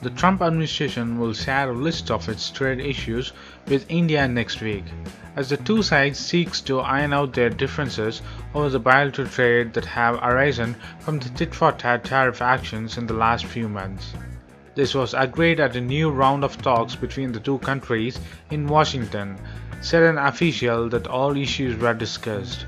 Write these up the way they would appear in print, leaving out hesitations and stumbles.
The Trump administration will share a list of its trade issues with India next week, as the two sides seek to iron out their differences over the bilateral trade that have arisen from the tit-for-tat tariff actions in the last few months. This was agreed at a new round of talks between the two countries in Washington, said an official that all issues were discussed.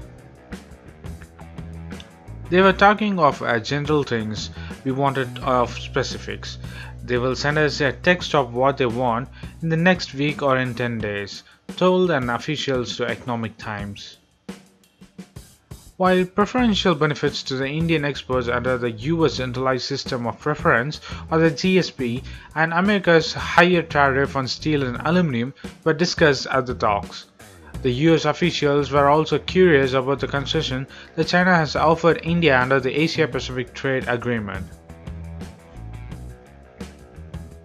They were talking of general things, we wanted of specifics. They will send us a text of what they want in the next week or in 10 days, told an official to Economic Times. While preferential benefits to the Indian exports under the US Centralized System of Preference or the GSP and America's higher tariff on steel and aluminium were discussed at the talks, the US officials were also curious about the concession that China has offered India under the Asia-Pacific Trade Agreement.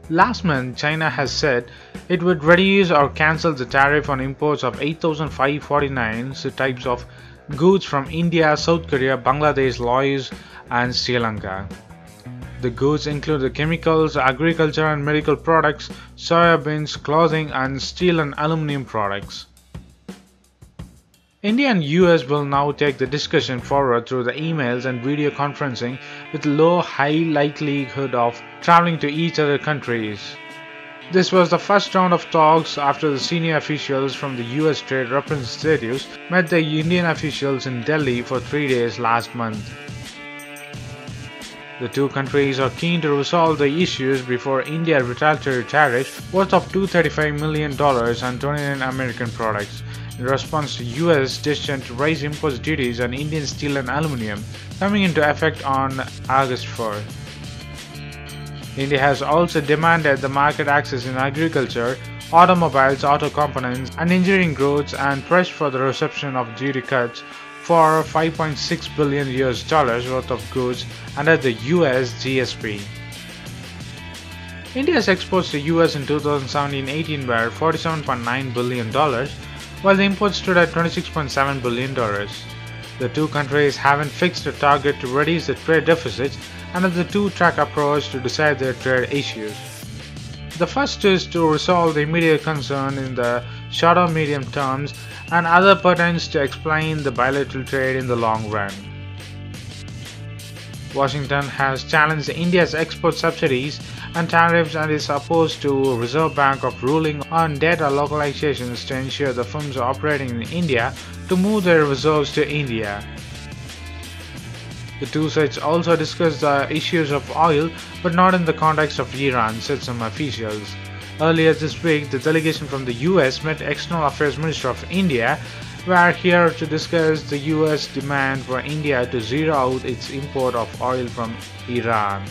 Last month, China has said it would reduce or cancel the tariff on imports of 8,549 types of goods from India, South Korea, Bangladesh, Laos, and Sri Lanka. The goods include the chemicals, agriculture and medical products, soya beans, clothing, and steel and aluminium products. India and US will now take the discussion forward through the emails and video conferencing with high likelihood of traveling to each other countries. This was the first round of talks after the senior officials from the US trade representatives met the Indian officials in Delhi for 3 days last month. The two countries are keen to resolve the issues before India retaliatory tariffs worth of $235 million on 29 American products in response to US decision to raise import duties on Indian steel and aluminium coming into effect on August 4. India has also demanded the market access in agriculture, automobiles, auto components, and engineering goods and pressed for the reception of duty cuts for $5.6 billion worth of goods under the US GSP. India's exports to US in 2017-18 were $47.9 billion, while the imports stood at $26.7 billion. The two countries haven't fixed a target to reduce the trade deficits under the two-track approach to decide their trade issues. The first is to resolve the immediate concern in the short or medium terms, and other pertains to explain the bilateral trade in the long run. Washington has challenged India's export subsidies and tariffs and is opposed to Reserve Bank of ruling on data localizations to ensure the firms operating in India to move their reserves to India. The two sides also discussed the issues of oil, but not in the context of Iran, said some officials. Earlier this week, the delegation from the US met External Affairs Minister of India, were here to discuss the US demand for India to zero out its import of oil from Iran.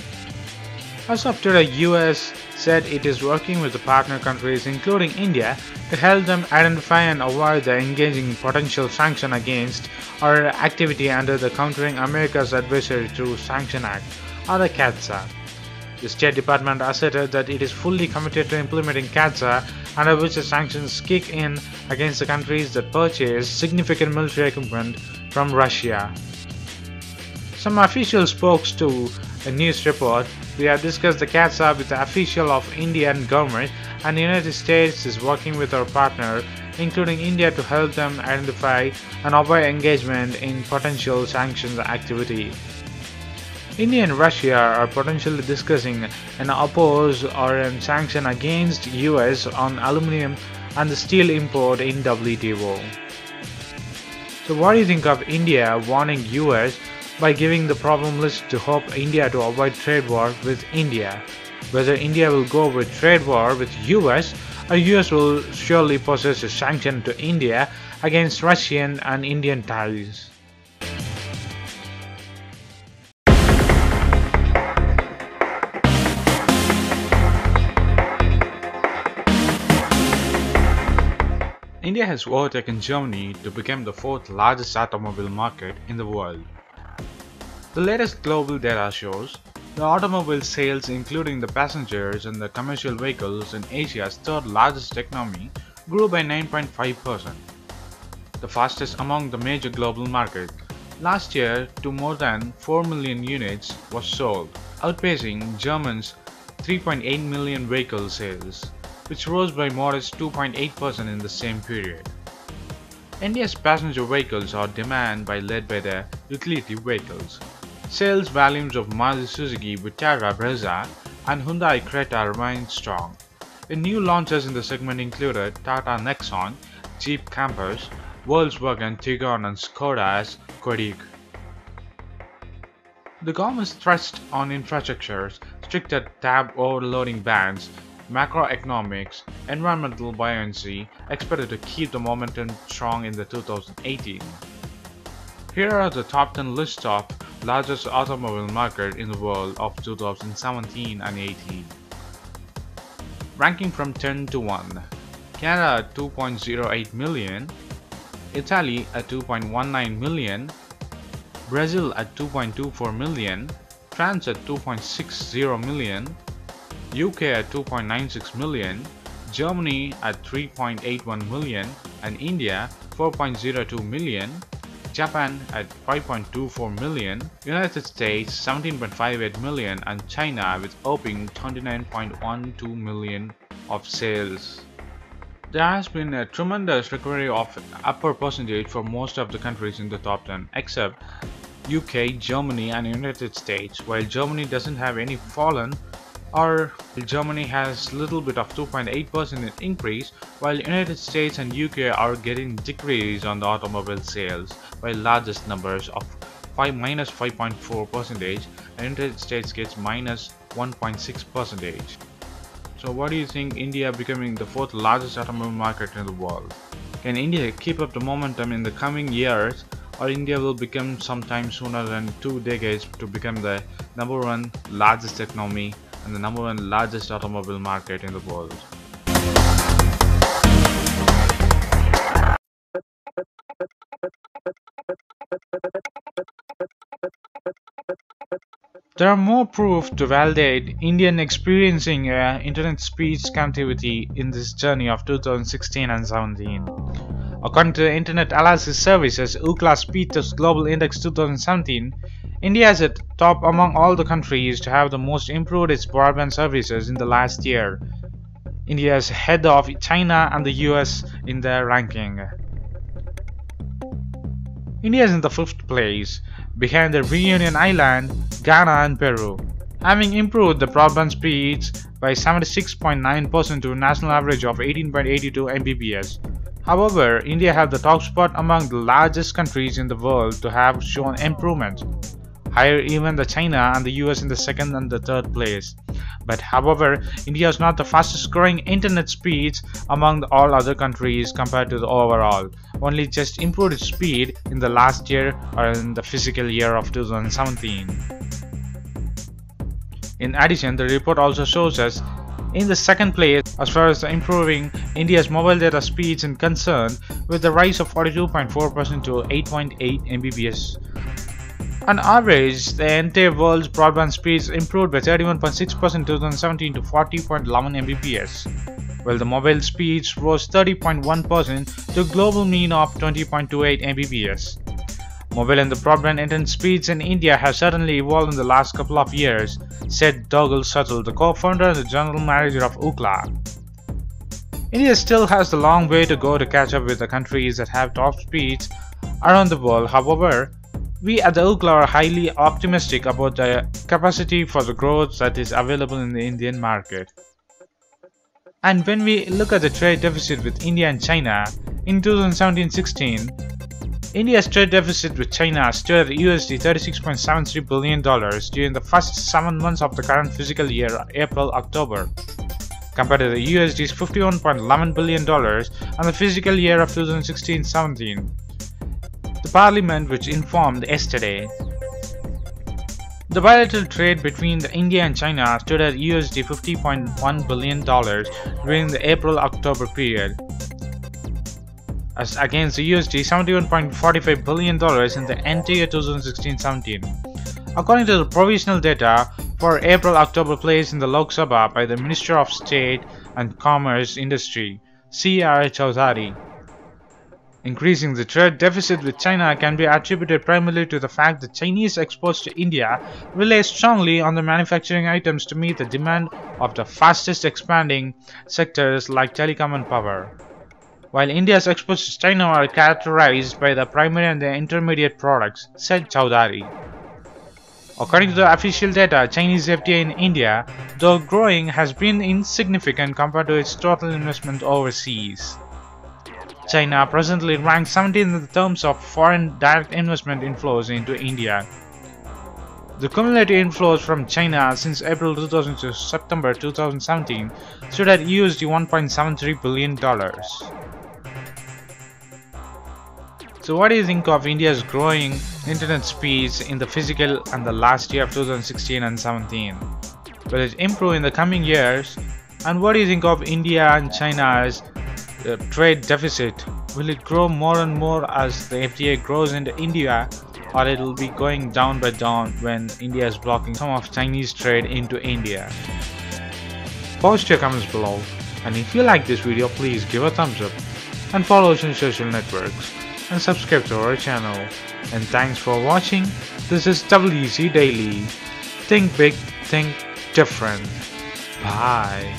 As of today, US said it is working with the partner countries including India to help them identify and avoid the engaging in potential sanction against or activity under the Countering America's Adversary Through Sanction Act or the CAATSA. The State Department asserted that it is fully committed to implementing CAATSA, under which the sanctions kick in against the countries that purchase significant military equipment from Russia. Some officials spoke to a news report. We have discussed the CAATSA with the official of Indian government, and the United States is working with our partner, including India, to help them identify and avoid engagement in potential sanctions activity. India and Russia are potentially discussing an oppose or a sanction against US on aluminium and the steel import in WTO. So what do you think of India warning US by giving the problem list to hope India to avoid trade war with India? Whether India will go with trade war with US or US will surely possess a sanction to India against Russian and Indian ties. India has overtaken Germany to become the fourth largest automobile market in the world. The latest global data shows the automobile sales, including the passengers and the commercial vehicles in Asia's third largest economy, grew by 9.5%, the fastest among the major global markets. Last year, to more than 4 million units was sold, outpacing Germany's 3.8 million vehicle sales, which rose by modest 2.8% in the same period. India's passenger vehicles are demand led by the utility vehicles. Sales volumes of Maruti Suzuki Vitara Brezza and Hyundai Creta remained strong. The new launches in the segment included Tata Nexon, Jeep Campers, Volkswagen Tiguan and Skoda's Kodiaq. The government's thrust on infrastructures, stricter tab overloading bans, macroeconomics, environmental buoyancy expected to keep the momentum strong in the 2018. Here are the top 10 lists of largest automobile market in the world of 2017 and 18. Ranking from 10 to 1. Canada at 2.08 million, Italy at 2.19 million, Brazil at 2.24 million, France at 2.60 million, UK at 2.96 million, Germany at 3.81 million, and India 4.02 million, Japan at 5.24 million, United States 17.58 million, and China with whopping 29.12 million of sales. There has been a tremendous recovery of upper percentage for most of the countries in the top 10 except UK, Germany and United States. While Germany doesn't have any fallen, or Germany has little bit of 2.8% increase, while United States and UK are getting decrease on the automobile sales by largest numbers of minus 5.4% and United States gets minus 1.6%. So what do you think India becoming the fourth largest automobile market in the world? Can India keep up the momentum in the coming years, or India will become sometime sooner than 2 decades to become the #1 largest economy and the #1 largest automobile market in the world? There are more proof to validate Indian experiencing internet speeds connectivity in this journey of 2016 and 17. According to the Internet Analysis Services Ookla Speed Test Global Index 2017, India is at top among all the countries to have the most improved its broadband services in the last year. India is ahead of China and the US in their ranking. India is in the 5th place, behind the Reunion Island, Ghana and Peru, having improved the broadband speeds by 76.9% to a national average of 18.82 Mbps. However, India has the top spot among the largest countries in the world to have shown improvement, higher even than China and the US in the 2nd and the 3rd place. But however, India is not the fastest growing internet speeds among all other countries compared to the overall, only just improved its speed in the last year or in the fiscal year of 2017. In addition, the report also shows us in the 2nd place as far as improving India's mobile data speeds is concerned, with the rise of 42.4% to 8.8 Mbps. On average, the entire world's broadband speeds improved by 31.6% in 2017 to 40.11 Mbps, while the mobile speeds rose 30.1% to a global mean of 20.28 Mbps. Mobile and the broadband internet speeds in India have certainly evolved in the last couple of years, said Dougal Suttle, the co-founder and the general manager of Ookla. India still has a long way to go to catch up with the countries that have top speeds around the world. However, we at the Ookla are highly optimistic about the capacity for the growth that is available in the Indian market. And when we look at the trade deficit with India and China, in 2017-16, India's trade deficit with China stood at USD $36.73 billion during the first 7 months of the current fiscal year, April-October, compared to the USD $51.11 billion and the fiscal year of 2016-17. The Parliament, which informed yesterday, the bilateral trade between India and China stood at USD $50.1 billion during the April-October period, as against the USD $71.45 billion in the entire 2016-17. According to the provisional data for April-October placed in the Lok Sabha by the Minister of State and Commerce Industry, C.R. Chowdhury, increasing the trade deficit with China can be attributed primarily to the fact that Chinese exports to India rely strongly on the manufacturing items to meet the demand of the fastest expanding sectors like telecom and power. While India's exports to China are characterized by the primary and the intermediate products, said Chowdhury. According to the official data, Chinese FDI in India, though growing, has been insignificant compared to its total investment overseas. China presently ranks 17th in the terms of foreign direct investment inflows into India. The cumulative inflows from China since April 2000 to September 2017 stood at $1.73 billion. So what do you think of India's growing internet speeds in the physical and the last year of 2016 and 17? Will it improve in the coming years? And what do you think of India and China's trade deficit? Will it grow more and more as the FTA grows into India, or it will be going down by down when India is blocking some of Chinese trade into India? Post your comments below, and if you like this video, please give a thumbs up and follow us on social networks and subscribe to our channel. And thanks for watching. This is WC Daily. Think big, think different. Bye.